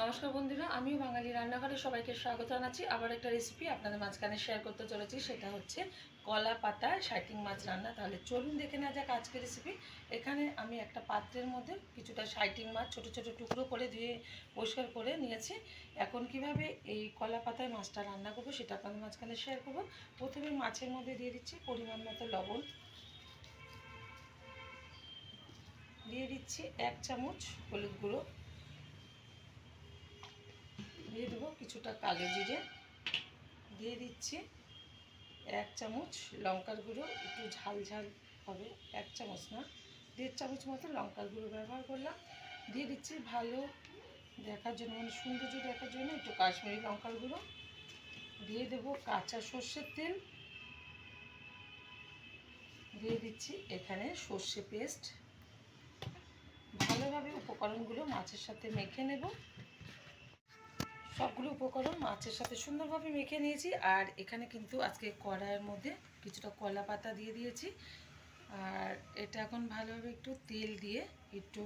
নমস্কার বন্ধুরা, আমিও বাঙালি রান্নাঘরে সবাইকে স্বাগত জানাচ্ছি। আবার একটা রেসিপি আপনাদের মাঝখানে শেয়ার করতে চলেছি, সেটা হচ্ছে কলা পাতায় শাইটিং মাছ রান্না। তাহলে চলুন দেখে নেওয়া যাক আজকের রেসিপি। এখানে আমি একটা পাত্রের মধ্যে কিছুটা শাইটিং মাছ ছোট ছোট টুকরো করে ধুয়ে পরিষ্কার করে নিয়েছি। এখন কিভাবে এই কলা পাতায় মাছটা রান্না করবো সেটা আপনাদের মাঝখানে শেয়ার করবো। প্রথমে মাছের মধ্যে দিয়ে দিচ্ছি পরিমাণ মতো লবণ, দিয়ে দিচ্ছি 1 চামচ হলুদ গুঁড়ো, দিয়ে দেবো কিছুটা কালো জিরে, দিয়ে দিচ্ছি 1 চামচ লঙ্কার গুঁড়ো, একটু ঝাল ঝাল হবে, 1 চামচ না 1.5 চামচ মতো লঙ্কার গুঁড়ো ব্যবহার করলাম। দিয়ে দিচ্ছি ভালো দেখার জন্য, মানে সৌন্দর্য দেখার জন্য একটু কাশ্মীরি লঙ্কার গুঁড়ো, দিয়ে দেবো কাঁচা সর্ষের তেল, দিয়ে দিচ্ছি এখানে সর্ষে পেস্ট। ভালোভাবে উপকরণগুলো মাছের সাথে মেখে নেব। সবগুলো উপকরণ মাছের সাথে সুন্দরভাবে মেখে নিয়েছি। আর এখানে কিন্তু আজকে কড়াইয়ের মধ্যে কিছুটা কলা পাতা দিয়ে দিয়েছি। আর এটা এখন ভালোভাবে একটু তেল দিয়ে একটু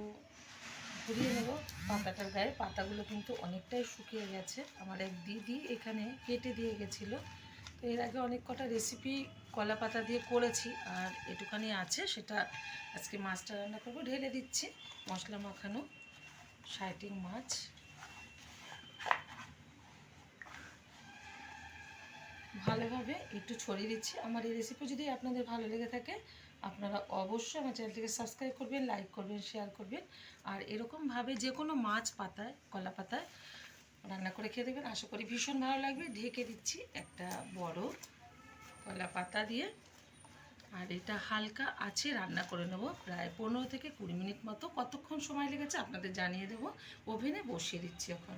ঘুরিয়ে নেব পাতাটার গায়ে। পাতাগুলো কিন্তু অনেকটাই শুকিয়ে গেছে, আমার এক দিদি এখানে কেটে দিয়ে গেছিলো। তো এর আগে অনেক কটা রেসিপি কলা পাতা দিয়ে করেছি, আর এটুখানি আছে, সেটা আজকে মাছটা রান্না করবো। ঢেলে দিচ্ছি মশলা মাখানো শাইটিং মাছ। ভালোভাবে একটু ছড়িয়ে দিচ্ছি। আমার এই রেসিপি যদি আপনাদের ভালো লেগে থাকে, আপনারা অবশ্যই আমার চ্যানেলটিকে সাবস্ক্রাইব করবেন, লাইক করবেন, শেয়ার করবেন। আর এরকমভাবে যে কোনো মাছ পাতায়, কলা পাতায় রান্না করে খেয়ে দেবেন, আশা করি ভীষণ ভালো লাগবে। ঢেকে দিচ্ছি একটা বড় কলা পাতা দিয়ে। আর এটা হালকা আছে রান্না করে নেব প্রায় 15 থেকে 20 মিনিট মতো। কতক্ষণ সময় লেগেছে আপনাদের জানিয়ে দেবো। ওভেনে বসিয়ে দিচ্ছি এখন।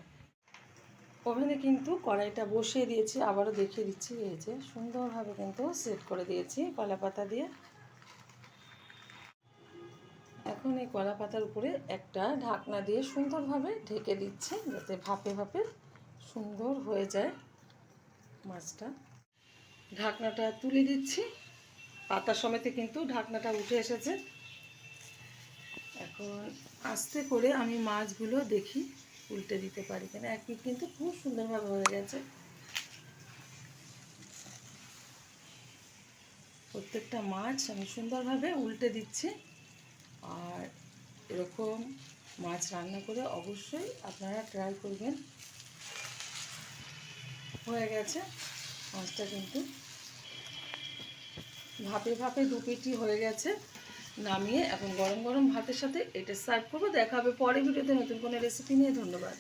ওভেনে কিন্তু কড়াইটা বসিয়ে দিয়েছি, আবারও দেখিয়ে দিচ্ছি। এই যে সুন্দরভাবে কিন্তু সেট করে দিয়েছি কলা পাতা দিয়ে। এখন এই কলা পাতার উপরে একটা ঢাকনা দিয়ে সুন্দরভাবে ঢেকে দিচ্ছি, যাতে ভাপে ভাপে সুন্দর হয়ে যায় মাছটা। ঢাকনাটা তুলে দিচ্ছি, পাতা সমেত কিন্তু ঢাকনাটা উঠে এসেছে। এখন আস্তে করে আমি মাছগুলো দেখি উল্টে দিতে পারি কিনা। এক পিঠ কিন্তু খুব সুন্দরভাবে হয়ে গেছে। প্রত্যেকটা মাছ আমি সুন্দরভাবে উল্টে দিচ্ছি। আর এরকম মাছ রান্না করে অবশ্যই আপনারা ট্রাই করবেন। হয়ে গেছে মাছটা, কিন্তু ভাপে ভাপে দু পিঠই হয়ে গেছে। নামিয়ে এখন গরম গরম ভাতের সাথে এটা সার্ভ করবো। দেখা হবে পরে ভিডিওতে নতুন কোনো রেসিপি নিয়ে। ধন্যবাদ।